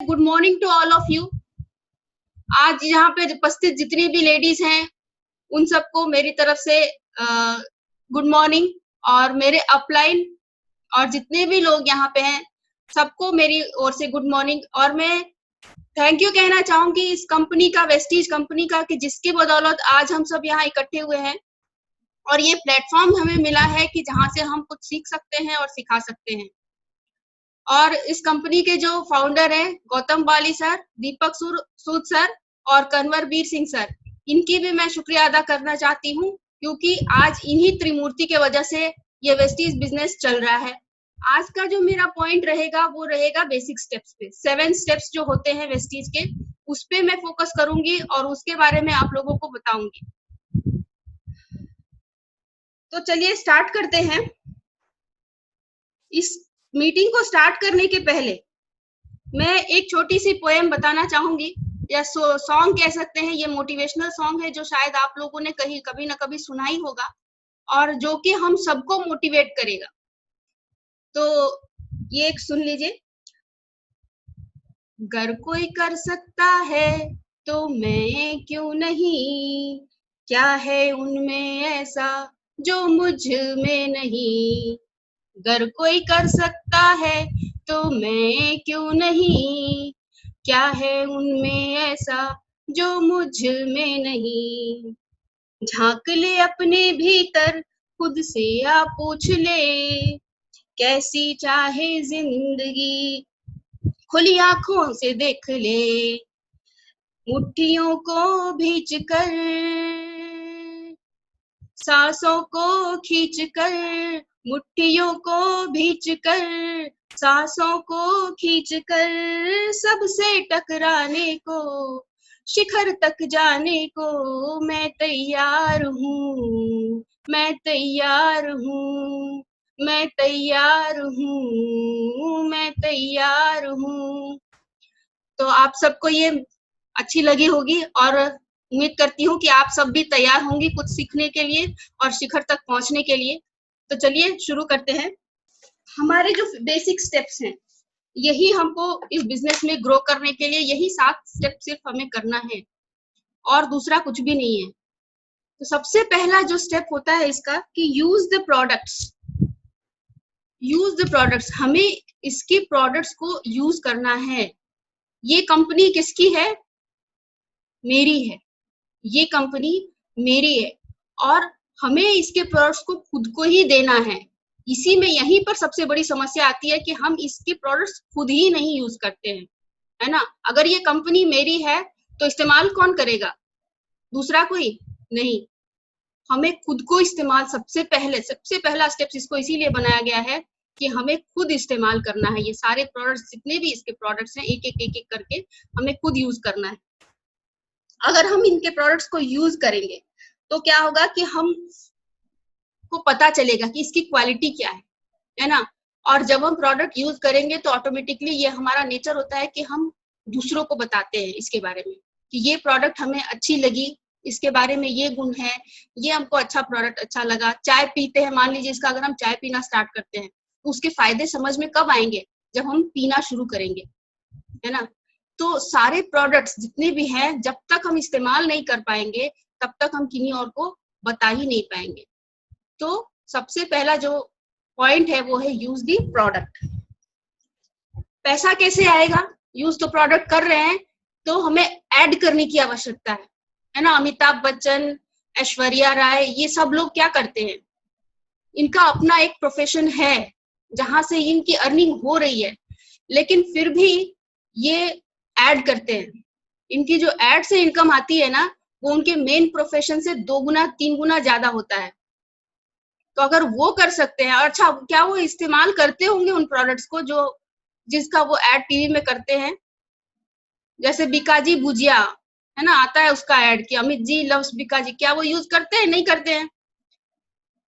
Good morning to all of you. आज यहाँ पे उपस्थित जितनी भी लेडीज हैं उन सबको मेरी तरफ से गुड मॉर्निंग, और मेरे अपलाइन और जितने भी लोग यहाँ पे हैं सबको मेरी ओर से गुड मॉर्निंग। और मैं थैंक यू कहना चाहूंगी इस कंपनी का, वेस्टीज कंपनी का, कि जिसकी बदौलत आज हम सब यहाँ इकट्ठे हुए हैं और ये प्लेटफॉर्म हमें मिला है कि जहाँ से हम कुछ सीख सकते हैं और सिखा सकते हैं। और इस कंपनी के जो फाउंडर हैं गौतम बाली सर, दीपक सूद सर और कन्वरवीर सिंह सर, इनकी भी मैं शुक्रिया अदा करना चाहती हूँ, क्योंकि आज इन्हीं त्रिमूर्ति के वजह से ये वेस्टीज बिजनेस चल रहा है। आज का जो मेरा पॉइंट रहेगा वो रहेगा बेसिक स्टेप्स पे। 7 स्टेप्स जो होते हैं वेस्टीज के, उस पे मैं फोकस करूंगी और उसके बारे में आप लोगों को बताऊंगी। तो चलिए स्टार्ट करते हैं। इस मीटिंग को स्टार्ट करने के पहले मैं एक छोटी सी पोएम बताना चाहूंगी, या सॉन्ग कह सकते हैं। ये मोटिवेशनल सॉन्ग है जो शायद आप लोगों ने कभी ना कभी सुना ही होगा और जो कि हम सबको मोटिवेट करेगा। तो ये एक सुन लीजिए। अगर कोई कर सकता है तो मैं क्यों नहीं, क्या है उनमें ऐसा जो मुझ में नहीं। अगर कोई कर सकता है तो मैं क्यों नहीं, क्या है उनमें ऐसा जो मुझ में नहीं। झांक ले अपने भीतर, खुद से आ पूछ ले, कैसी चाहे जिंदगी खुली आंखों से देख ले। मुट्ठियों को भींच कर, सांसों को खींच कर, मुट्ठियों को भींच कर, सांसों को खींच कर, सबसे टकराने को, शिखर तक जाने को मैं तैयार हूँ, मैं तैयार हूँ, मैं तैयार हूँ, मैं तैयार हूँ। तो आप सबको ये अच्छी लगी होगी और उम्मीद करती हूँ कि आप सब भी तैयार होंगी कुछ सीखने के लिए और शिखर तक पहुंचने के लिए। तो चलिए शुरू करते हैं। हमारे जो बेसिक स्टेप्स हैं, यही हमको इस बिजनेस में ग्रो करने के लिए, यही 7 स्टेप सिर्फ हमें करना है और दूसरा कुछ भी नहीं है। तो सबसे पहला जो स्टेप होता है इसका कि use the products. Use the products, हमें इसके प्रोडक्ट्स को यूज करना है। ये कंपनी किसकी है? मेरी है। ये कंपनी मेरी है और हमें इसके प्रोडक्ट्स को खुद को ही देना है। इसी में यहीं पर सबसे बड़ी समस्या आती है कि हम इसके प्रोडक्ट्स खुद ही नहीं यूज करते हैं, है ना। अगर ये कंपनी मेरी है तो इस्तेमाल कौन करेगा? दूसरा कोई नहीं। हमें खुद को इस्तेमाल सबसे पहला स्टेप इसको इसीलिए बनाया गया है कि हमें खुद इस्तेमाल करना है। ये सारे प्रोडक्ट्स, जितने भी इसके प्रोडक्ट्स हैं, एक एक करके हमें खुद यूज करना है। अगर हम इनके प्रोडक्ट्स को यूज करेंगे तो क्या होगा कि हम को पता चलेगा कि इसकी क्वालिटी क्या है ना। और जब हम प्रोडक्ट यूज करेंगे तो ऑटोमेटिकली ये हमारा नेचर होता है कि हम दूसरों को बताते हैं इसके बारे में कि ये प्रोडक्ट हमें अच्छी लगी, इसके बारे में ये गुण है, ये हमको अच्छा प्रोडक्ट अच्छा लगा। चाय पीते हैं, मान लीजिए इसका अगर हम चाय पीना स्टार्ट करते हैं तो उसके फायदे समझ में कब आएंगे? जब हम पीना शुरू करेंगे, है ना। तो सारे प्रोडक्ट्स जितने भी हैं, जब तक हम इस्तेमाल नहीं कर पाएंगे तब तक हम किन्हीं और को बता ही नहीं पाएंगे। तो सबसे पहला जो पॉइंट है वो है यूज दी प्रोडक्ट। पैसा कैसे आएगा? यूज तो प्रोडक्ट कर रहे हैं तो हमें ऐड करने की आवश्यकता है ना। अमिताभ बच्चन, ऐश्वर्या राय, ये सब लोग क्या करते हैं? इनका अपना एक प्रोफेशन है जहां से इनकी अर्निंग हो रही है, लेकिन फिर भी ये ऐड करते हैं। इनकी जो ऐड से इनकम आती है ना, वो उनके मेन प्रोफेशन से 2 गुना 3 गुना ज्यादा होता है। तो अगर वो कर सकते हैं, अच्छा क्या वो इस्तेमाल करते होंगे उन प्रोडक्ट्स को जो जिसका वो ऐड टीवी में करते हैं? जैसे बीकाजी भुजिया, है ना, आता है उसका ऐड कि अमित जी लव्स बीकाजी, क्या वो यूज करते हैं? नहीं करते हैं।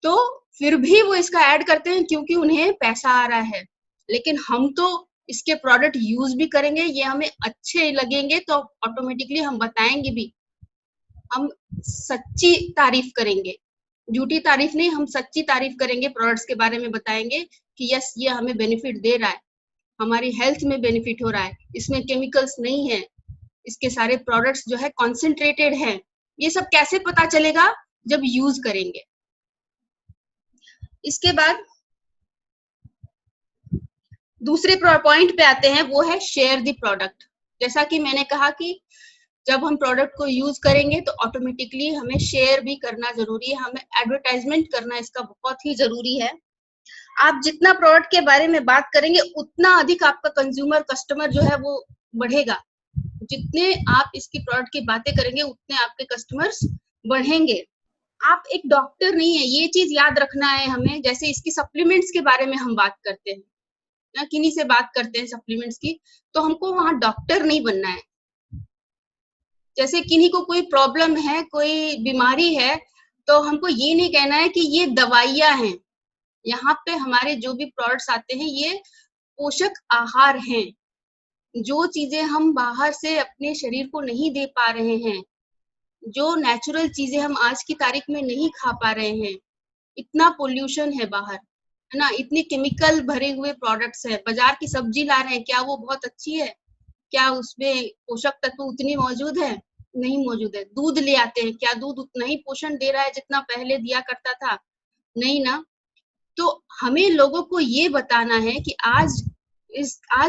तो फिर भी वो इसका ऐड करते हैं क्योंकि उन्हें पैसा आ रहा है। लेकिन हम तो इसके प्रोडक्ट यूज भी करेंगे, ये हमें अच्छे लगेंगे तो ऑटोमेटिकली हम बताएंगे भी। हम सच्ची तारीफ करेंगे, झूठी तारीफ नहीं, हम सच्ची तारीफ करेंगे, प्रोडक्ट्स के बारे में बताएंगे कि यस ये हमें बेनिफिट दे रहा है। हमारी हेल्थ में बेनिफिट हो रहा है, इसमें केमिकल्स नहीं है, इसके सारे प्रोडक्ट्स जो है कॉन्सेंट्रेटेड हैं, ये सब कैसे पता चलेगा? जब यूज करेंगे। इसके बाद दूसरे पॉइंट पे आते हैं, वो है शेयर द प्रोडक्ट। जैसा कि मैंने कहा कि जब हम प्रोडक्ट को यूज करेंगे तो ऑटोमेटिकली हमें शेयर भी करना जरूरी है, हमें एडवर्टाइजमेंट करना इसका बहुत ही जरूरी है। आप जितना प्रोडक्ट के बारे में बात करेंगे उतना अधिक आपका कंज्यूमर कस्टमर जो है वो बढ़ेगा। जितने आप इसकी प्रोडक्ट की बातें करेंगे उतने आपके कस्टमर्स बढ़ेंगे। आप एक डॉक्टर नहीं है, ये चीज याद रखना है हमें। जैसे इसकी सप्लीमेंट्स के बारे में हम बात करते हैं या किन्हीं से बात करते हैं सप्लीमेंट्स की, तो हमको वहां डॉक्टर नहीं बनना है। जैसे किन्हीं को कोई प्रॉब्लम है, कोई बीमारी है, तो हमको ये नहीं कहना है कि ये दवाइयां हैं। यहाँ पे हमारे जो भी प्रोडक्ट्स आते हैं ये पोषक आहार हैं, जो चीजें हम बाहर से अपने शरीर को नहीं दे पा रहे हैं, जो नेचुरल चीजें हम आज की तारीख में नहीं खा पा रहे हैं। इतना पोल्यूशन है बाहर, है ना, इतने केमिकल भरे हुए प्रोडक्ट्स है। बाजार की सब्जी ला रहे हैं, क्या वो बहुत अच्छी है? क्या उसमें पोषक तत्व उतनी मौजूद है? नहीं मौजूद है। दूध ले आते हैं, क्या दूध उतना ही पोषण दे रहा है जितना पहले दिया करता था? नहीं ना। तो हमें लोगों को ये बताना है कि आज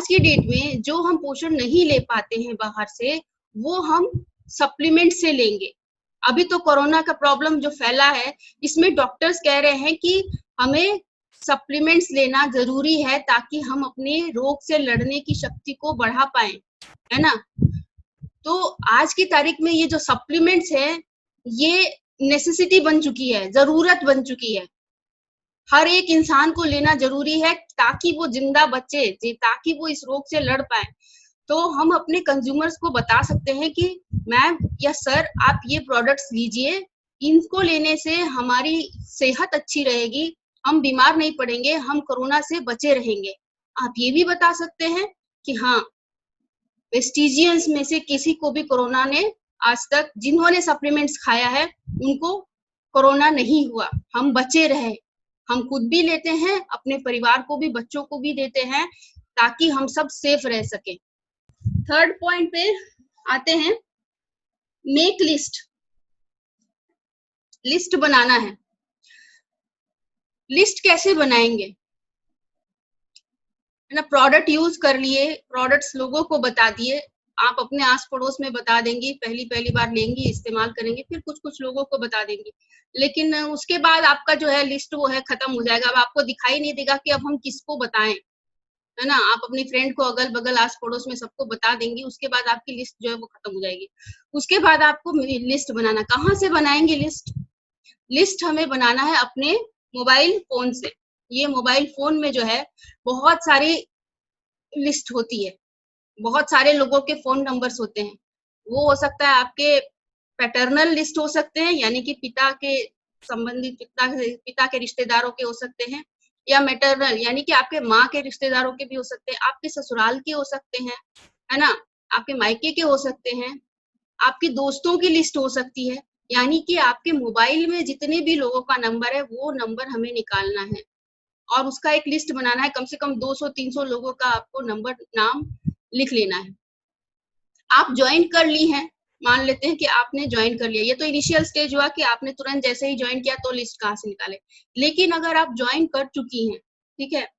की डेट में जो हम पोषण नहीं ले पाते हैं बाहर से, वो हम सप्लीमेंट से लेंगे। अभी तो कोरोना का प्रॉब्लम जो फैला है, इसमें डॉक्टर्स कह रहे हैं कि हमें सप्लीमेंट्स लेना जरूरी है ताकि हम अपने रोग से लड़ने की शक्ति को बढ़ा पाए, है ना। तो आज की तारीख में ये जो सप्लीमेंट्स है, ये नेसेसिटी बन चुकी है, जरूरत बन चुकी है। हर एक इंसान को लेना जरूरी है ताकि वो जिंदा बचे, ताकि वो इस रोग से लड़ पाए। तो हम अपने कंज्यूमर्स को बता सकते हैं कि मैम या सर, आप ये प्रोडक्ट्स लीजिए, इनको लेने से हमारी सेहत अच्छी रहेगी, हम बीमार नहीं पड़ेंगे, हम कोरोना से बचे रहेंगे। आप ये भी बता सकते हैं कि हाँ, वेस्टिजियंस में से किसी को भी कोरोना ने आज तक, जिन्होंने सप्लीमेंट्स खाया है उनको कोरोना नहीं हुआ, हम बचे रहे। हम खुद भी लेते हैं, अपने परिवार को भी, बच्चों को भी देते हैं, ताकि हम सब सेफ रह सके। थर्ड पॉइंट पे आते हैं, मेक लिस्ट। लिस्ट बनाना है। लिस्ट कैसे बनाएंगे? है ना, प्रोडक्ट यूज कर लिए, प्रोडक्ट्स लोगों को बता दिए, आप अपने आस पड़ोस में बता देंगी, पहली बार लेंगी, इस्तेमाल करेंगे, फिर कुछ लोगों को बता देंगी, लेकिन उसके बाद आपका जो है लिस्ट वो है खत्म हो जाएगा। अब आपको दिखाई नहीं देगा कि अब हम किसको बताएं, है ना। आप अपनी फ्रेंड को अगल बगल आस पड़ोस में सबको बता देंगी, उसके बाद आपकी लिस्ट जो है वो खत्म हो जाएगी। उसके बाद आपको लिस्ट बनाना, कहाँ से बनाएंगे लिस्ट? लिस्ट हमें बनाना है अपने मोबाइल फोन से। ये मोबाइल फोन में जो है बहुत सारी लिस्ट होती है, बहुत सारे लोगों के फोन नंबर्स होते हैं। वो हो सकता है आपके पैटर्नल लिस्ट हो सकते हैं, यानी कि पिता के संबंधित, पिता के रिश्तेदारों के हो सकते हैं, या मैटरनल यानी कि आपके माँ के रिश्तेदारों के भी हो सकते हैं, आपके ससुराल के हो सकते हैं, है ना, आपके मायके के हो सकते हैं, आपके दोस्तों की लिस्ट हो सकती है। यानी कि आपके मोबाइल में जितने भी लोगों का नंबर है वो नंबर हमें निकालना है और उसका एक लिस्ट बनाना है। कम से कम 200-300 लोगों का आपको नंबर, नाम लिख लेना है। आप ज्वाइन कर ली हैं, मान लेते हैं कि आपने ज्वाइन कर लिया, ये तो इनिशियल स्टेज हुआ कि आपने तुरंत जैसे ही ज्वाइन किया तो लिस्ट कहाँ से निकाले। लेकिन अगर आप ज्वाइन कर चुकी हैं, ठीक है,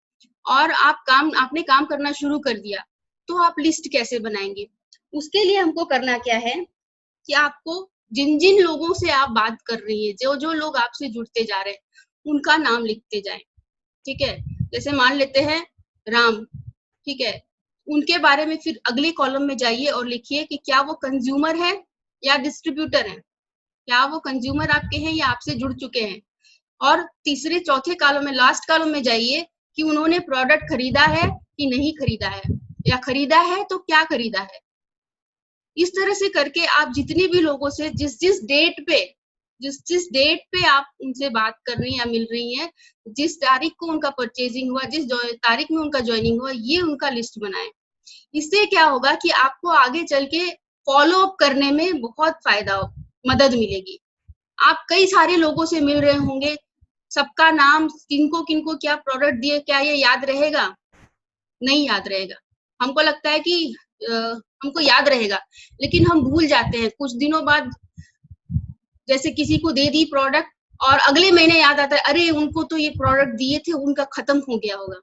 और आपने काम करना शुरू कर दिया, तो आप लिस्ट कैसे बनाएंगे? उसके लिए हमको करना क्या है कि आपको जिन जिन लोगों से आप बात कर रही है, जो जो लोग आपसे जुड़ते जा रहे हैं, उनका नाम लिखते जाए, ठीक है। जैसे मान लेते हैं राम, ठीक है, उनके बारे में फिर अगले कॉलम में जाइए और लिखिए कि क्या वो कंज्यूमर है या डिस्ट्रीब्यूटर है, क्या वो कंज्यूमर आपके हैं या आपसे जुड़ चुके हैं। और तीसरे चौथे कॉलम में, लास्ट कॉलम में जाइए कि उन्होंने प्रोडक्ट खरीदा है कि नहीं खरीदा है, या खरीदा है तो क्या खरीदा है। इस तरह से करके आप जितने भी लोगों से जिस जिस डेट पे आप उनसे बात कर रही हैं या मिल रही हैं, जिस तारीख को उनका परचेजिंग हुआ, जिस तारीख में उनका ज्वाइनिंग हुआ, ये उनका लिस्ट बनाएं। इससे क्या होगा कि आपको आगे चल के फॉलो अप करने में बहुत मदद मिलेगी। आप कई सारे लोगों से मिल रहे होंगे, सबका नाम, किनको किनको क्या प्रोडक्ट दिए, क्या ये याद रहेगा? नहीं याद रहेगा। हमको लगता है कि हमको याद रहेगा, लेकिन हम भूल जाते हैं कुछ दिनों बाद। जैसे किसी को दे दी प्रोडक्ट और अगले महीने याद आता है, अरे उनको तो ये प्रोडक्ट दिए थे, उनका खत्म हो गया होगा,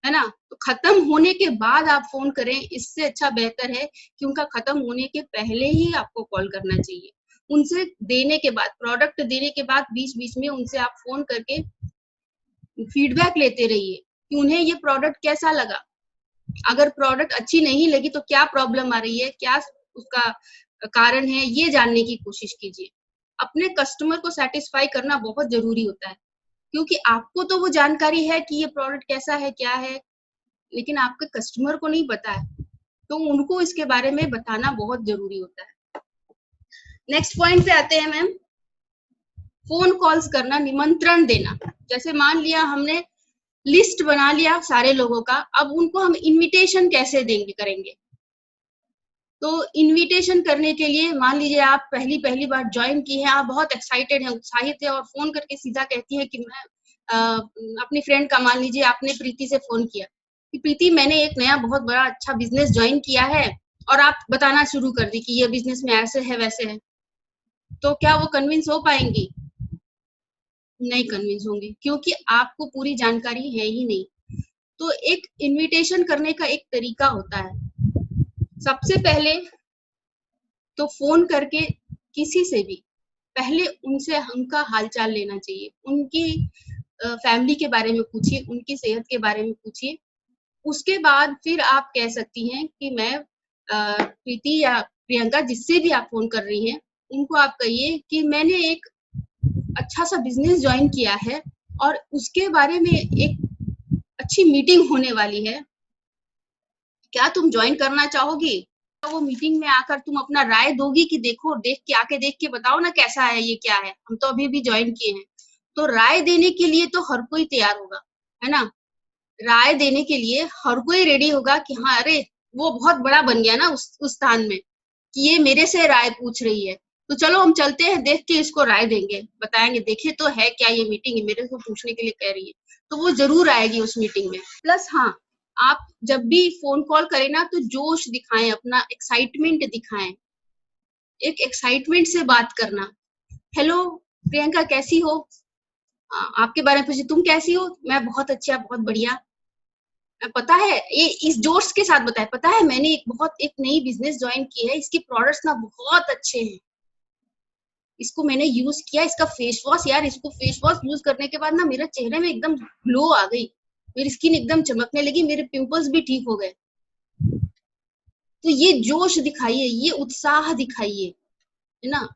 है ना। तो खत्म होने के बाद आप फोन करें, इससे अच्छा बेहतर है कि उनका खत्म होने के पहले ही आपको कॉल करना चाहिए। उनसे देने के बाद, प्रोडक्ट देने के बाद बीच बीच में उनसे आप फोन करके फीडबैक लेते रहिए कि उन्हें ये प्रोडक्ट कैसा लगा। अगर प्रोडक्ट अच्छी नहीं लगी तो क्या प्रॉब्लम आ रही है, क्या उसका कारण है, ये जानने की कोशिश कीजिए। अपने कस्टमर को सेटिस्फाई करना बहुत जरूरी होता है, क्योंकि आपको तो वो जानकारी है कि ये प्रोडक्ट कैसा है, क्या है, लेकिन आपके कस्टमर को नहीं पता है, तो उनको इसके बारे में बताना बहुत जरूरी होता है। नेक्स्ट पॉइंट पे आते हैं मैम, फोन कॉल्स करना, निमंत्रण देना। जैसे मान लिया हमने लिस्ट बना लिया सारे लोगों का, अब उनको हम इनविटेशन कैसे देंगे, करेंगे। तो इनविटेशन करने के लिए मान लीजिए आप पहली पहली बार ज्वाइन की है, आप बहुत एक्साइटेड हैं, उत्साहित है, और फोन करके सीधा कहती है कि मैं अपनी फ्रेंड का, मान लीजिए आपने प्रीति से फोन किया कि प्रीति मैंने एक नया बहुत बड़ा अच्छा बिजनेस ज्वाइन किया है, और आप बताना शुरू कर दी कि ये बिजनेस में ऐसे है वैसे है। तो क्या वो कन्विंस हो पाएंगी? नहीं कन्विंस होंगी, क्योंकि आपको पूरी जानकारी है ही नहीं। तो एक इनविटेशन करने का एक तरीका होता है। सबसे पहले तो फोन करके किसी से भी पहले उनसे उनका हालचाल लेना चाहिए, उनकी फैमिली के बारे में पूछिए, उनकी सेहत के बारे में पूछिए। उसके बाद फिर आप कह सकती हैं कि मैं प्रीति या प्रियंका, जिससे भी आप फोन कर रही हैं, उनको आप कहिए कि मैंने एक अच्छा सा बिजनेस ज्वाइन किया है और उसके बारे में एक अच्छी मीटिंग होने वाली है, क्या तुम ज्वाइन करना चाहोगी? तो वो मीटिंग में आकर तुम अपना राय दोगी कि देखो, देख के बताओ ना कैसा है, ये क्या है, हम तो अभी भी ज्वाइन किए हैं। तो राय देने के लिए तो हर कोई तैयार होगा, है ना। राय देने के लिए हर कोई रेडी होगा कि हाँ, अरे वो बहुत बड़ा बन गया ना उस स्थान में कि ये मेरे से राय पूछ रही है, तो चलो हम चलते हैं, देख के इसको राय देंगे, बताएंगे, देखे तो है क्या ये मीटिंग मेरे को पूछने के लिए कह रही है। तो वो जरूर आएगी उस मीटिंग में। प्लस हाँ, आप जब भी फोन कॉल करें ना, तो जोश दिखाएं, अपना एक्साइटमेंट दिखाएं, एक एक्साइटमेंट से बात करना। हेलो प्रियंका, कैसी हो? आपके बारे में पूछे, तुम कैसी हो? मैं बहुत अच्छा, बहुत बढ़िया। पता है, ये इस जोश के साथ बताए, पता है मैंने एक नई बिजनेस ज्वाइन की है, इसके प्रोडक्ट्स ना बहुत अच्छे हैं, इसको मैंने यूज किया, इसका फेस वॉश, यार इसको फेस वॉश यूज करने के बाद ना मेरे चेहरे में एकदम ग्लो आ गई, मेरी स्किन एकदम चमकने लगी, मेरे पिंपल्स भी ठीक हो गए। तो ये जोश दिखाइए, ये उत्साह दिखाइए, है ना।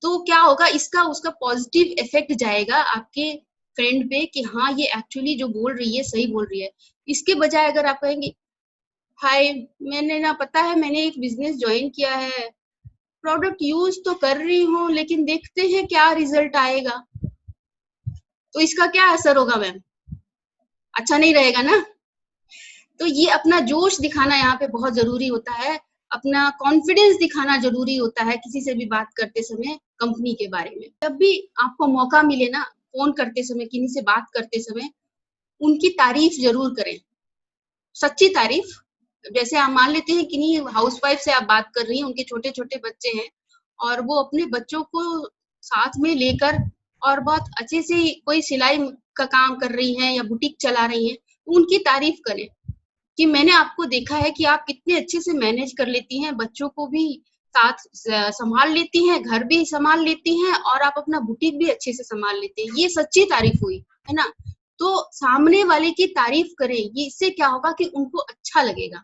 तो क्या होगा, इसका उसका पॉजिटिव इफेक्ट जाएगा आपके फ्रेंड पे कि हाँ, ये एक्चुअली जो बोल रही है सही बोल रही है। इसके बजाय अगर आप कहेंगे, हाय मैंने ना, पता है मैंने एक बिजनेस ज्वाइन किया है, प्रोडक्ट यूज तो कर रही हूँ, लेकिन देखते हैं क्या रिजल्ट आएगा, तो इसका क्या असर होगा मैम? अच्छा नहीं रहेगा ना। तो ये अपना जोश दिखाना यहाँ पे बहुत जरूरी होता है, अपना कॉन्फिडेंस दिखाना जरूरी होता है किसी से भी बात करते समय कंपनी के बारे में। जब भी आपको मौका मिले ना, फोन करते समय, किसी से बात करते समय, उनकी तारीफ जरूर करें, सच्ची तारीफ। जैसे आप मान लेते हैं कि नहीं, हाउसवाइफ से आप बात कर रही हैं, उनके छोटे छोटे बच्चे हैं और वो अपने बच्चों को साथ में लेकर और बहुत अच्छे से कोई सिलाई का काम कर रही हैं या बुटीक चला रही हैं, तो उनकी तारीफ करें कि मैंने आपको देखा है कि आप कितने अच्छे से मैनेज कर लेती हैं, बच्चों को भी साथ संभाल लेती हैं, घर भी संभाल लेती हैं, और आप अपना बुटीक भी अच्छे से संभाल लेते हैं। ये सच्ची तारीफ हुई, है ना। तो सामने वाले की तारीफ करें, ये इससे क्या होगा कि उनको अच्छा लगेगा,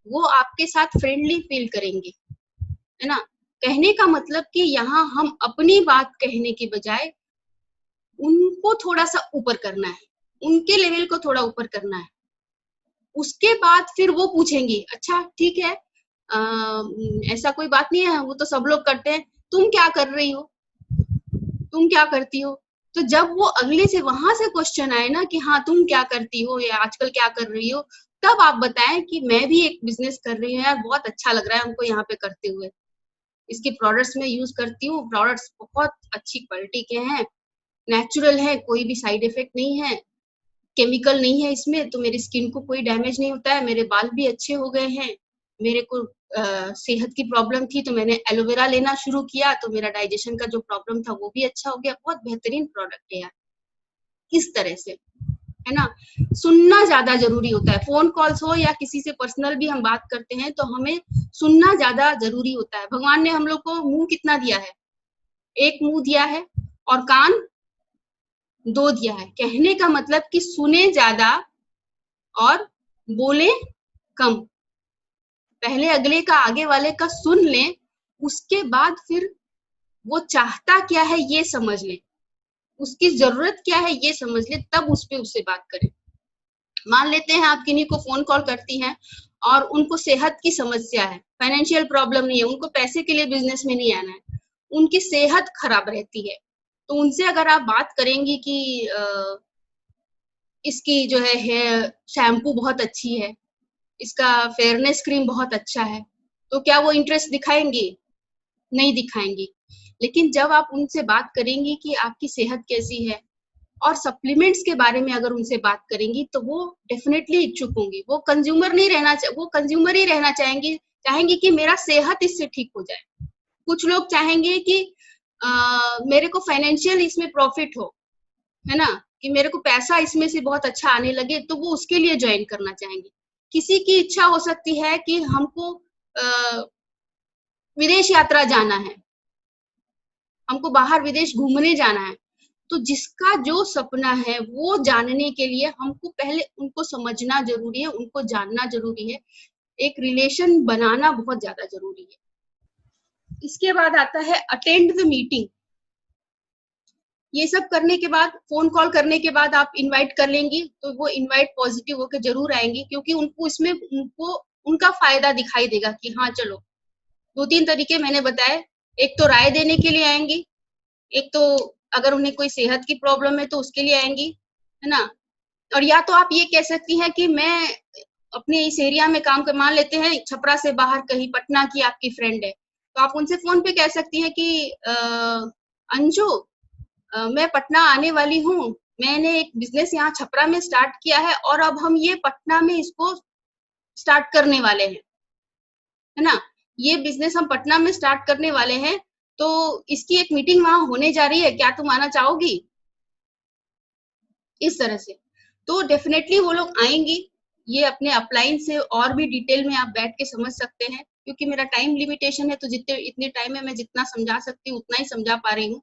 वो आपके साथ फ्रेंडली फील करेंगे, है ना। कहने का मतलब कि यहाँ हम अपनी बात कहने के बजाय उनको थोड़ा सा ऊपर करना है, उनके लेवल को थोड़ा ऊपर करना है। उसके बाद फिर वो पूछेंगी, अच्छा ठीक है, ऐसा कोई बात नहीं है, वो तो सब लोग करते हैं, तुम क्या कर रही हो, तुम क्या करती हो? तो जब वो अगले से वहां से क्वेश्चन आए ना कि हाँ तुम क्या करती हो या आजकल क्या कर रही हो, तब आप बताएं कि मैं भी एक बिजनेस कर रही हूँ यार, बहुत अच्छा लग रहा है हमको यहाँ पे करते हुए, इसके प्रोडक्ट्स में यूज करती हूँ, प्रोडक्ट्स बहुत अच्छी क्वालिटी के हैं, नेचुरल है, कोई भी साइड इफेक्ट नहीं है, केमिकल नहीं है इसमें, तो मेरी स्किन को कोई डैमेज नहीं होता है, मेरे बाल भी अच्छे हो गए हैं। मेरे को सेहत की प्रॉब्लम थी तो मैंने एलोवेरा लेना शुरू किया, तो मेरा डाइजेशन का जो प्रॉब्लम था वो भी अच्छा हो गया। बहुत बेहतरीन प्रोडक्ट है यार। इस तरह से, है ना, सुनना ज्यादा जरूरी होता है। फोन कॉल्स हो या किसी से पर्सनल भी हम बात करते हैं तो हमें सुनना ज्यादा जरूरी होता है। भगवान ने हम लोग को मुंह कितना दिया है? एक मुंह दिया है और कान 2 दिया है। कहने का मतलब कि सुने ज्यादा और बोले कम। पहले अगले का, आगे वाले का सुन लें, उसके बाद फिर वो चाहता क्या है ये समझ लें, उसकी जरूरत क्या है ये समझ लें, तब उस पे उससे बात करें। मान लेते हैं आप किन्हीं को फोन कॉल करती हैं और उनको सेहत की समस्या है, फाइनेंशियल प्रॉब्लम नहीं है, उनको पैसे के लिए बिजनेस में नहीं आना है, उनकी सेहत खराब रहती है, तो उनसे अगर आप बात करेंगी कि इसकी जो है शैम्पू बहुत अच्छी है, इसका फेयरनेस क्रीम बहुत अच्छा है, तो क्या वो इंटरेस्ट दिखाएंगी? नहीं दिखाएंगी। लेकिन जब आप उनसे बात करेंगी कि आपकी सेहत कैसी है और सप्लीमेंट्स के बारे में अगर उनसे बात करेंगी तो वो डेफिनेटली इच्छुक होंगी। वो कंज्यूमर नहीं रहना, वो कंज्यूमर ही रहना चाहेंगी, चाहेंगी कि मेरा सेहत इससे ठीक हो जाए। कुछ लोग चाहेंगे कि मेरे को फाइनेंशियल इसमें प्रॉफिट हो, है ना, कि मेरे को पैसा इसमें से बहुत अच्छा आने लगे, तो वो उसके लिए ज्वाइन करना चाहेंगे। किसी की इच्छा हो सकती है कि हमको विदेश यात्रा जाना है, हमको बाहर विदेश घूमने जाना है, तो जिसका जो सपना है वो जानने के लिए हमको पहले उनको समझना जरूरी है, उनको जानना जरूरी है, एक रिलेशन बनाना बहुत ज्यादा जरूरी है। इसके बाद आता है अटेंड द मीटिंग। ये सब करने के बाद, फोन कॉल करने के बाद आप इनवाइट कर लेंगी तो वो इनवाइट पॉजिटिव होकर जरूर आएंगी, क्योंकि उनको इसमें उनको उनका फायदा दिखाई देगा कि हाँ चलो। 2-3 तरीके मैंने बताए, एक तो राय देने के लिए आएंगी, एक तो अगर उन्हें कोई सेहत की प्रॉब्लम है तो उसके लिए आएंगी, है ना। और या तो आप ये कह सकती हैं कि मैं अपने इस एरिया में काम कर, मान लेते हैं छपरा से बाहर कहीं पटना की आपकी फ्रेंड है, तो आप उनसे फोन पे कह सकती हैं कि अंजू, मैं पटना आने वाली हूँ, मैंने एक बिजनेस यहाँ छपरा में स्टार्ट किया है और अब हम ये पटना में इसको स्टार्ट करने वाले हैं, है ना, ये बिजनेस हम पटना में स्टार्ट करने वाले हैं, तो इसकी एक मीटिंग वहां होने जा रही है, क्या तुम आना चाहोगी? इस तरह से तो डेफिनेटली वो लोग आएंगी। ये अपने अपलाइन से और भी डिटेल में आप बैठ के समझ सकते हैं, क्योंकि मेरा टाइम लिमिटेशन है, तो जितने इतने टाइम में मैं जितना समझा सकती हूँ उतना ही समझा पा रही हूँ।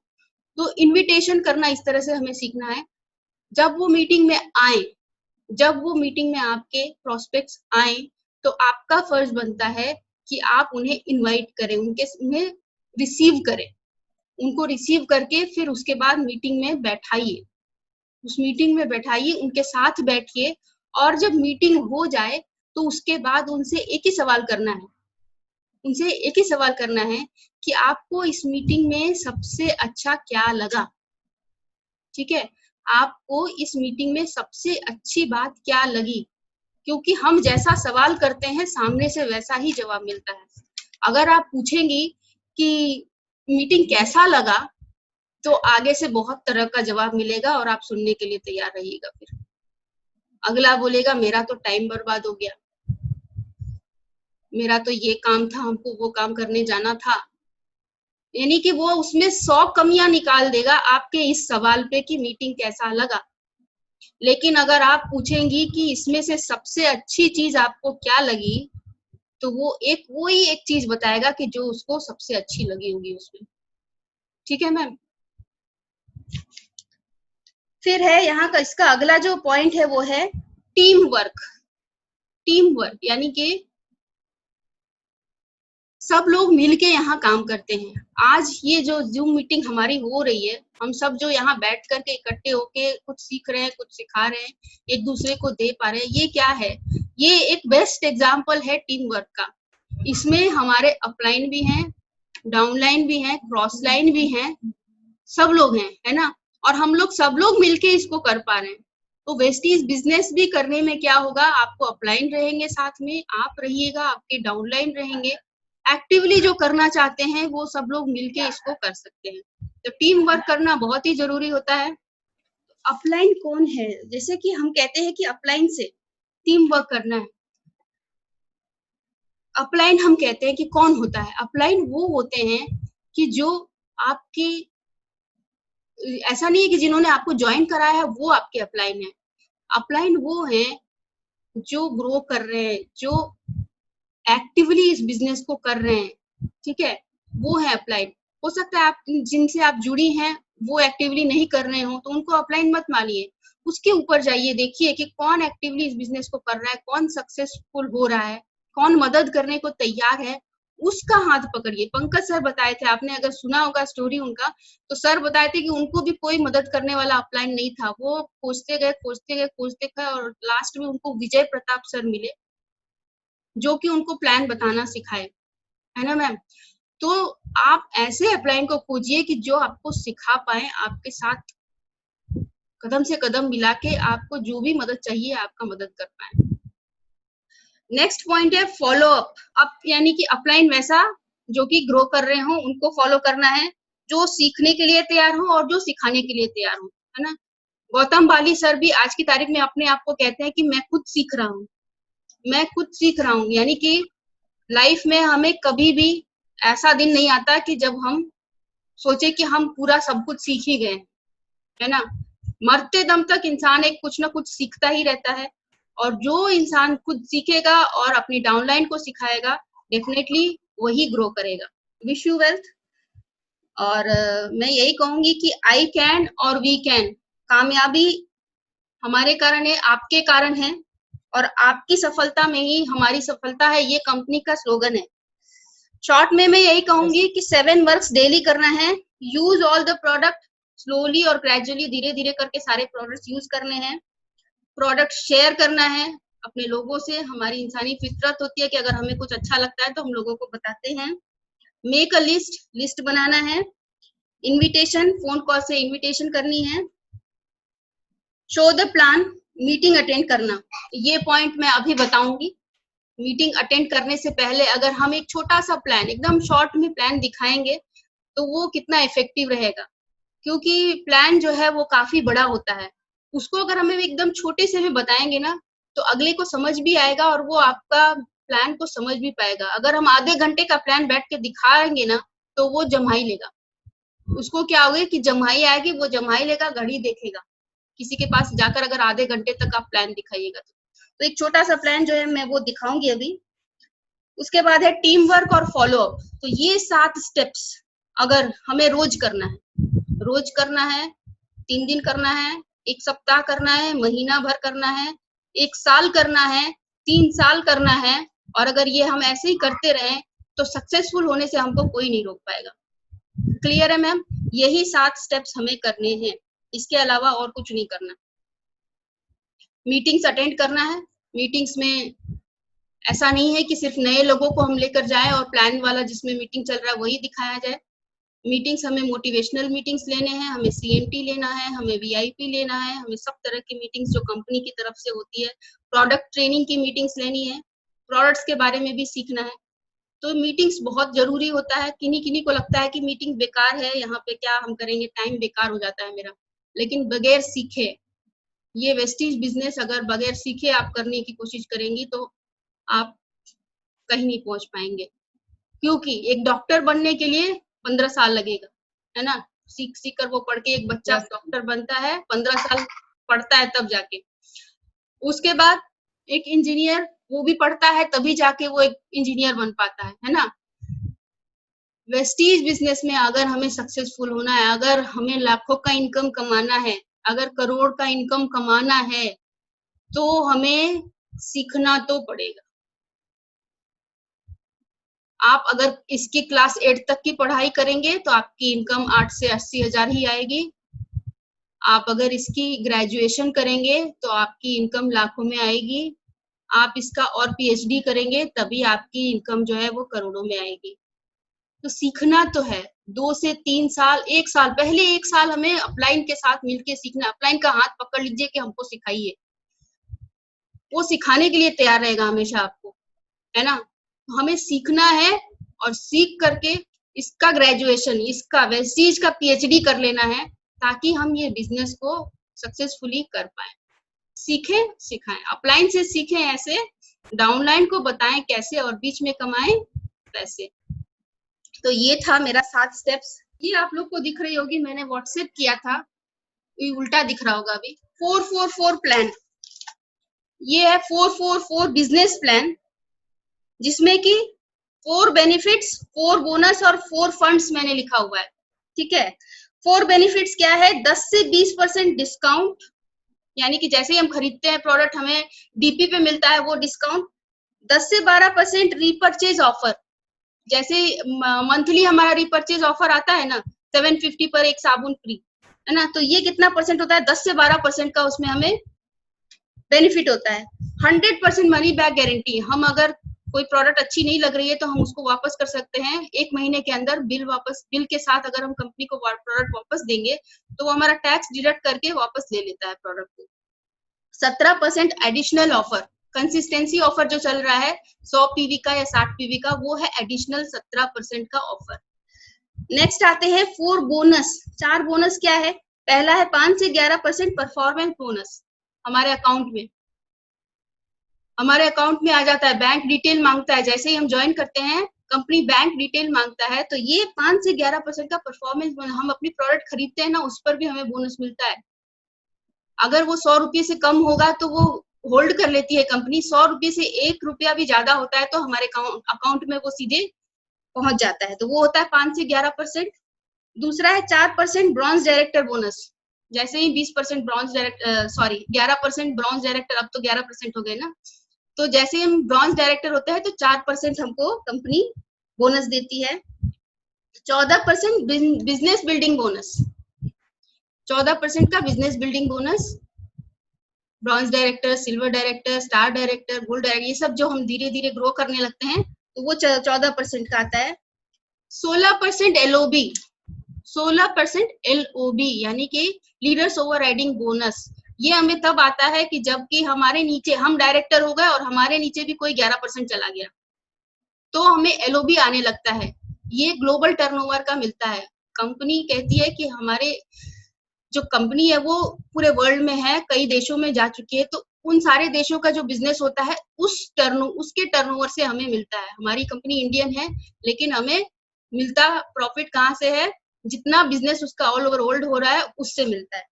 तो इनविटेशन करना इस तरह से हमें सीखना है। जब वो मीटिंग में आए, जब वो मीटिंग में आपके प्रोस्पेक्ट्स आए, तो आपका फर्ज बनता है कि आप उन्हें इनवाइट करें, उन्हें रिसीव करें, उनको रिसीव करके फिर उसके बाद मीटिंग में बैठाइए, उस मीटिंग में बैठाइए, उनके साथ बैठिए, और जब मीटिंग हो जाए तो उसके बाद उनसे एक ही सवाल करना है, उनसे एक ही सवाल करना है कि आपको इस मीटिंग में सबसे अच्छा क्या लगा? ठीक है, आपको इस मीटिंग में सबसे अच्छी बात क्या लगी? क्योंकि हम जैसा सवाल करते हैं सामने से वैसा ही जवाब मिलता है। अगर आप पूछेंगी कि मीटिंग कैसा लगा, तो आगे से बहुत तरह का जवाब मिलेगा और आप सुनने के लिए तैयार रहिएगा। फिर अगला बोलेगा मेरा तो टाइम बर्बाद हो गया, मेरा तो ये काम था, हमको वो काम करने जाना था, यानी कि वो उसमें 100 कमियां निकाल देगा आपके इस सवाल पे कि मीटिंग कैसा लगा। लेकिन अगर आप पूछेंगी कि इसमें से सबसे अच्छी चीज आपको क्या लगी, तो वो ही एक चीज बताएगा कि जो उसको सबसे अच्छी लगी होगी उसमें। ठीक है मैम। फिर है यहाँ का, इसका अगला जो पॉइंट है वो है टीम वर्क। टीम वर्क यानी कि सब लोग मिलके यहाँ काम करते हैं। आज ये जो जूम मीटिंग हमारी हो रही है, हम सब जो यहाँ बैठ करके इकट्ठे होके कुछ सीख रहे हैं, कुछ सिखा रहे हैं, एक दूसरे को दे पा रहे हैं, ये क्या है? ये एक बेस्ट एग्जाम्पल है टीम वर्क का। इसमें हमारे अपलाइन भी हैं, डाउनलाइन भी हैं, क्रॉस लाइन भी हैं, सब लोग हैं, है ना, और हम लोग सब लोग मिलके इसको कर पा रहे हैं। तो वेस्टीज बिजनेस भी करने में क्या होगा, आपको अपलाइन रहेंगे साथ में, आप रहिएगा, आपके डाउनलाइन रहेंगे, एक्टिवली जो करना चाहते हैं वो सब लोग मिलके इसको कर सकते हैं। तो टीम वर्क करना बहुत ही जरूरी होता है। अपलाइन कौन है? जैसे कि हम कहते हैं कि अपलाइन से टीम वर्क करना है। अपलाइन हम कहते हैं कि कौन होता है? अपलाइन वो होते हैं कि जो आपकी, ऐसा नहीं है कि जिन्होंने आपको ज्वाइन कराया है वो आपके अपलाइन है। अपलाइन वो है जो ग्रो कर रहे हैं, जो एक्टिवली इस बिजनेस को कर रहे हैं, ठीक है, वो है अपलाइन। हो सकता है आप जिनसे आप जुड़ी हैं वो एक्टिवली नहीं कर रहे हो, तो उनको अपलाइन मत मानिए। उसके ऊपर जाइए, देखिए कि कौन एक्टिवली इस बिजनेस को कर रहा है, कौन सक्सेसफुल हो रहा है, कौन मदद करने को तैयार है, उसका हाथ पकड़िए। पंकज सर बताए थे, आपने अगर सुना होगा स्टोरी उनका, तो सर बताए थे कि उनको भी कोई मदद करने वाला अपलाइन नहीं था। वो खोजते गए खोजते गए खोजते गए और लास्ट में उनको विजय प्रताप सर मिले, जो कि उनको प्लान बताना सिखाए, है ना मैम? तो आप ऐसे अपलाइन को खोजिए कि जो आपको सिखा पाए, आपके साथ कदम से कदम मिला के आपको जो भी मदद चाहिए आपका मदद कर पाए। नेक्स्ट पॉइंट है फॉलो अप। अप यानी कि अपलाइन वैसा जो कि ग्रो कर रहे हो, उनको फॉलो करना है, जो सीखने के लिए तैयार हो और जो सिखाने के लिए तैयार हो, है ना? गौतम बाली सर भी आज की तारीख में अपने आप को कहते हैं कि मैं खुद सीख रहा हूँ, मैं खुद सीख रहा हूँ। यानी कि लाइफ में हमें कभी भी ऐसा दिन नहीं आता कि जब हम सोचे कि हम पूरा सब कुछ सीख ही गए, है ना? मरते दम तक इंसान एक कुछ ना कुछ सीखता ही रहता है, और जो इंसान खुद सीखेगा और अपनी डाउनलाइन को सिखाएगा, डेफिनेटली वही ग्रो करेगा। Wish you wealth. और मैं यही कहूंगी कि आई कैन और वी कैन, कामयाबी हमारे कारण है, आपके कारण है, और आपकी सफलता में ही हमारी सफलता है, ये कंपनी का स्लोगन है। शॉर्ट में मैं यही कहूंगी कि 7 वर्क्स डेली करना है, use all the product slowly और ग्रेजुअली, धीरे धीरे करके सारे प्रोडक्ट्स यूज करने हैं। प्रोडक्ट शेयर करना है अपने लोगों से। हमारी इंसानी फितरत होती है कि अगर हमें कुछ अच्छा लगता है तो हम लोगों को बताते हैं। मेक अ लिस्ट, लिस्ट बनाना है। इनविटेशन, फोन कॉल से इनविटेशन करनी है। Show the plan, meeting attend करना। ये पॉइंट मैं अभी बताऊंगी। मीटिंग अटेंड करने से पहले अगर हम एक छोटा सा प्लान, एकदम शॉर्ट में प्लान दिखाएंगे तो वो कितना इफेक्टिव रहेगा, क्योंकि प्लान जो है वो काफी बड़ा होता है। उसको अगर हमें एकदम छोटे से में बताएंगे ना, तो अगले को समझ भी आएगा और वो आपका प्लान को समझ भी पाएगा। अगर हम आधे घंटे का प्लान बैठ के दिखाएंगे ना, तो वो जम्हाई लेगा। उसको क्या होगा कि जम्हाई आएगी, वो जम्हाई लेगा, घड़ी देखेगा। किसी के पास जाकर अगर आधे घंटे तक आप प्लान दिखाइएगा तो एक छोटा सा प्लान जो है मैं वो दिखाऊंगी अभी। उसके बाद है टीम वर्क और फॉलो अप। तो ये 7 स्टेप्स अगर हमें रोज करना है, रोज करना है, 3 दिन करना है, 1 सप्ताह करना है, महीना भर करना है, 1 साल करना है, 3 साल करना है, और अगर ये हम ऐसे ही करते रहें तो सक्सेसफुल होने से हमको कोई नहीं रोक पाएगा। क्लियर है मैम? यही 7 स्टेप्स हमें करने हैं, इसके अलावा और कुछ नहीं करना। मीटिंग्स अटेंड करना है। मीटिंग्स में ऐसा नहीं है कि सिर्फ नए लोगों को हम लेकर जाएं और प्लान वाला जिसमें मीटिंग चल रहा है वही दिखाया जाए। मीटिंग्स हमें मोटिवेशनल मीटिंग्स लेने हैं, हमें सीएमटी लेना है, हमें वीआईपी लेना है, हमें सब तरह की मीटिंग्स जो कंपनी की तरफ से होती है, प्रोडक्ट ट्रेनिंग की मीटिंग्स लेनी है, प्रोडक्ट्स के बारे में भी सीखना है। तो मीटिंग्स बहुत जरूरी होता है। किन्हीं किन्हीं को लगता है कि मीटिंग बेकार है, यहाँ पे क्या हम करेंगे, टाइम बेकार हो जाता है मेरा, लेकिन बगैर सीखे, ये वेस्टीज बिजनेस अगर बगैर सीखे आप करने की कोशिश करेंगी तो आप कहीं नहीं पहुंच पाएंगे। क्योंकि एक डॉक्टर बनने के लिए 15 साल लगेगा, है ना? सीख सीख कर वो पढ़ के एक बच्चा डॉक्टर बनता है, 15 साल पढ़ता है तब जाके। उसके बाद एक इंजीनियर, वो भी पढ़ता है तभी जाके वो एक इंजीनियर बन पाता है ना? वेस्टीज बिजनेस में अगर हमें सक्सेसफुल होना है, अगर हमें लाखों का इनकम कमाना है, अगर करोड़ का इनकम कमाना है, तो हमें सीखना तो पड़ेगा। आप अगर इसकी क्लास 8 तक की पढ़ाई करेंगे तो आपकी इनकम 8 से 80 हजार ही आएगी। आप अगर इसकी ग्रेजुएशन करेंगे तो आपकी इनकम लाखों में आएगी। आप इसका और पीएचडी करेंगे तभी आपकी इनकम जो है वो करोड़ों में आएगी। तो सीखना तो है। 2 से 3 साल, 1 साल, पहले 1 साल हमें अपलाइन के साथ मिलके सीखना। अपलाइन का हाथ पकड़ लीजिए कि हमको सिखाइए, वो सिखाने के लिए तैयार रहेगा हमेशा आपको, है ना? तो हमें सीखना है और सीख करके इसका ग्रेजुएशन, इसका वेस्टीज का पीएचडी कर लेना है, ताकि हम ये बिजनेस को सक्सेसफुली कर पाए। सीखें, सिखाएं, अपलाइन से सीखें, ऐसे डाउनलाइन को बताएं कैसे और बीच में कमाएं पैसे। तो ये था मेरा 7 स्टेप्स। ये आप लोग को दिख रही होगी, मैंने व्हाट्सएप किया था, ये उल्टा दिख रहा होगा अभी। 444 प्लान, ये है 444 बिजनेस प्लान, जिसमें कि 4 बेनिफिट्स, 4 बोनस और 4 फंड्स मैंने लिखा हुआ है। ठीक है, 4 बेनिफिट्स क्या है? 10 से 20% डिस्काउंट, यानी कि जैसे ही हम खरीदते हैं प्रोडक्ट हमें डीपी पे मिलता है वो डिस्काउंट। 10 से 12% रीपरचेज ऑफर, जैसे मंथली हमारा रीपरचेज ऑफर आता है ना, 750 पर एक साबुन फ्री, है ना, तो ये कितना परसेंट होता है? 10 से 12% का उसमें हमें बेनिफिट होता है। 100% मनी बैक गारंटी, हम अगर कोई प्रोडक्ट अच्छी नहीं लग रही है तो हम उसको वापस कर सकते हैं 1 महीने के अंदर। बिल के साथ अगर हम कंपनी को प्रोडक्ट वापस देंगे तो वो हमारा टैक्स डिडक्ट करके वापस ले लेता है प्रोडक्ट को। 17% एडिशनल ऑफर, कंसिस्टेंसी ऑफर जो चल रहा है 100 पीवी का या 60 पीवी का, वो है एडिशनल 17% का ऑफर। नेक्स्ट आते हैं 4 बोनस। 4 बोनस क्या है? पहला है 5 से 11% परफॉर्मेंस बोनस, हमारे अकाउंट में आ जाता है। बैंक डिटेल मांगता है, जैसे ही हम ज्वाइन करते हैं कंपनी बैंक डिटेल मांगता है, तो ये 5 से 11% का परफॉर्मेंस बोनस, हम अपनी प्रोडक्ट खरीदते हैं ना, उस पर भी हमें बोनस मिलता है। अगर वो 100 रुपये से कम होगा तो वो होल्ड कर लेती है कंपनी, 100 रुपये से 1 रुपया भी ज्यादा होता है तो हमारे अकाउंट में वो सीधे पहुंच जाता है, तो वो होता है 5 से 11%। दूसरा है 4% ब्रॉन्ज डायरेक्टर बोनस, जैसे ही 20% ब्रॉन्ज डायरेक्टर 11% ब्रॉन्ज डायरेक्टर, अब तो 11% हो गए ना, तो जैसे ही हम ब्रॉन्ज डायरेक्टर होते हैं तो 4% हमको कंपनी बोनस देती है। 14% बिजनेस बिल्डिंग बोनस, 14% का business building bonus, bronze director, silver director, star director, gold director, ये सब जो हम धीरे धीरे ग्रो करने लगते हैं तो वो 14% का आता है। 16% एलओबी, 16% एलओबी यानी कि लीडर्स ओवर राइडिंग बोनस, ये हमें तब आता है कि जबकि हमारे नीचे हम डायरेक्टर हो गए और हमारे नीचे भी कोई 11% चला गया तो हमें एलओबी आने लगता है। ये ग्लोबल टर्नओवर का मिलता है। कंपनी कहती है कि हमारे जो कंपनी है वो पूरे वर्ल्ड में है, कई देशों में जा चुकी है, तो उन सारे देशों का जो बिजनेस होता है उसके टर्नओवर से हमें मिलता है। हमारी कंपनी इंडियन है लेकिन हमें मिलता प्रॉफिट कहाँ से है? जितना बिजनेस उसका ऑल ओवर वर्ल्ड हो रहा है उससे मिलता है।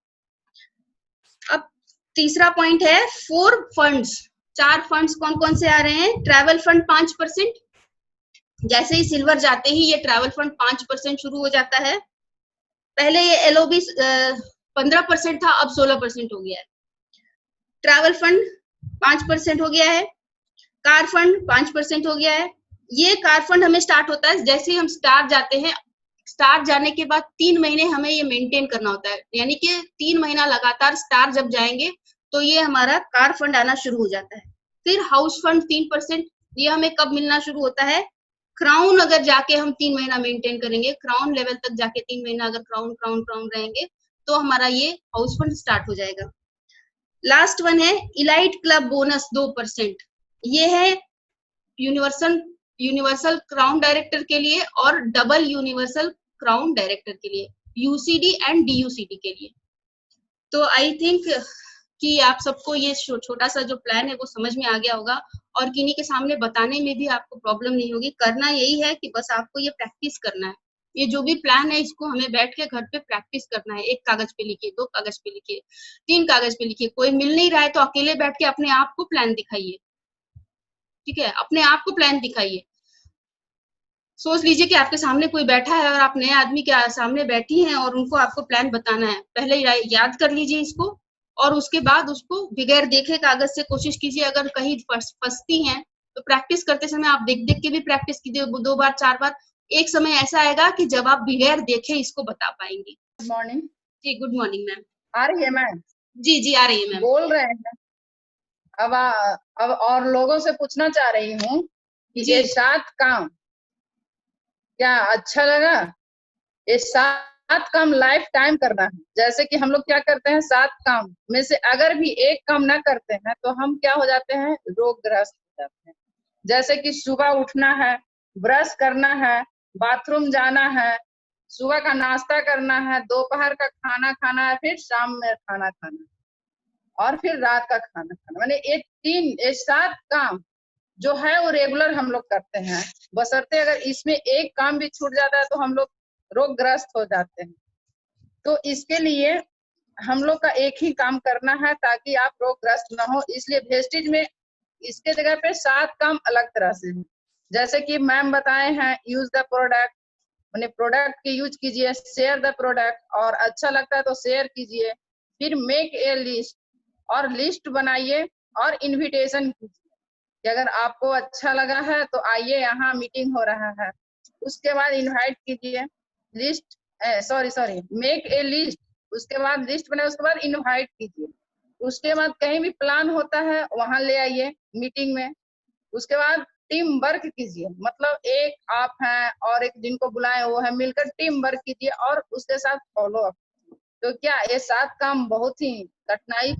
अब तीसरा पॉइंट है 4 फंड्स। 4 फंड्स कौन कौन से आ रहे हैं? ट्रैवल फंड 5%, जैसे ही सिल्वर जाते ही ये ट्रैवल फंड 5% शुरू हो जाता है। पहले ये एलओबी 15% था, अब 16% हो गया है। ट्रैवल फंड 5% हो गया है, कार फंड 5% हो गया है। ये कार फंड हमें स्टार्ट होता है जैसे ही हम स्टार्ट जाते हैं, स्टार जाने के बाद 3 महीने हमें ये मेंटेन करना होता है, यानी कि 3 महीना लगातार स्टार जब जाएंगे तो ये हमारा कार फंड आना शुरू हो जाता है। फिर हाउस फंड 3%, ये हमें कब मिलना शुरू होता है? क्राउन अगर जाके हम 3 महीना मेंटेन करेंगे, क्राउन लेवल तक जाके 3 महीना अगर क्राउन रहेंगे तो हमारा ये हाउस फंड स्टार्ट हो जाएगा। लास्ट वन है इलाइट क्लब बोनस 2%, ये है यूनिवर्सल क्राउन डायरेक्टर के लिए और डबल यूनिवर्सल क्राउन डायरेक्टर के लिए, यूसीडी एंड डीयूसीडी के लिए। तो आई थिंक कि आप सबको ये छोटा सा जो प्लान है वो समझ में आ गया होगा और किन्हीं के सामने बताने में भी आपको प्रॉब्लम नहीं होगी। करना यही है कि बस आपको ये प्रैक्टिस करना है। ये जो भी प्लान है इसको हमें बैठ के घर पे प्रैक्टिस करना है। 1 कागज पे लिखिए, 2 कागज पे लिखिए, 3 कागज पे लिखिए। कोई मिल नहीं रहा है तो अकेले बैठ के अपने आप को प्लान दिखाइए, ठीक है, अपने आप को प्लान दिखाइए। सोच लीजिए कि आपके सामने कोई बैठा है और आप नए आदमी के सामने बैठी हैं और उनको आपको प्लान बताना है। पहले याद कर लीजिए इसको और उसके बाद उसको बगैर देखे कागज से कोशिश कीजिए। अगर कहीं फंसती हैं तो प्रैक्टिस करते समय आप देख देख के भी प्रैक्टिस कीजिए, 2 बार 4 बार। एक समय ऐसा आएगा कि जब आप बगैर देखे इसको बता पाएंगे। गुड मॉर्निंग जी, गुड मॉर्निंग मैम। आ रही है मैम? जी जी आ रही है मैम। बोल रहे हैं। अब और लोगों से पूछना चाह रही हूँ कि ये 7 काम क्या अच्छा लगा? ये 7 काम लाइफ टाइम करना है। जैसे कि हम लोग क्या करते हैं, 7 काम में से अगर भी 1 काम ना करते हैं तो हम क्या हो जाते हैं? रोगग्रस्त हो जाते हैं। जैसे कि सुबह उठना है, ब्रश करना है, बाथरूम जाना है, सुबह का नाश्ता करना है, दोपहर का खाना खाना है, फिर शाम में खाना खाना है, और फिर रात का खाना खाना। मैंने ये 7 काम जो है वो रेगुलर हम लोग करते हैं। बशर्ते अगर इसमें एक काम भी छूट जाता है तो हम लोग रोगग्रस्त हो जाते हैं। तो इसके लिए हम लोग का एक ही काम करना है ताकि आप रोगग्रस्त ना हो। इसलिए वेस्टेज में इसके जगह पे 7 काम अलग तरह से हैं। जैसे कि मैम बताए हैं, यूज द प्रोडक्ट, मैंने प्रोडक्ट के यूज कीजिए, शेयर द प्रोडक्ट, और अच्छा लगता है तो शेयर कीजिए, फिर मेक ए लिस्ट, और लिस्ट बनाइए, और इनविटेशन कीजिए कि अगर आपको अच्छा लगा है तो आइए, यहाँ मीटिंग हो रहा है। उसके बाद इनवाइट कीजिए, list sorry make a list, उसके बाद लिस्ट बनाए, उसके बाद इनवाइट कीजिए। उसके बाद कहीं भी प्लान होता है वहां ले आइए मीटिंग में। उसके बाद टीम वर्क कीजिए, मतलब एक आप हैं और एक जिनको बुलाए वो है, मिलकर टीम वर्क कीजिए और उसके साथ फॉलो अप। तो क्या ये 7 काम बहुत ही कठिनाई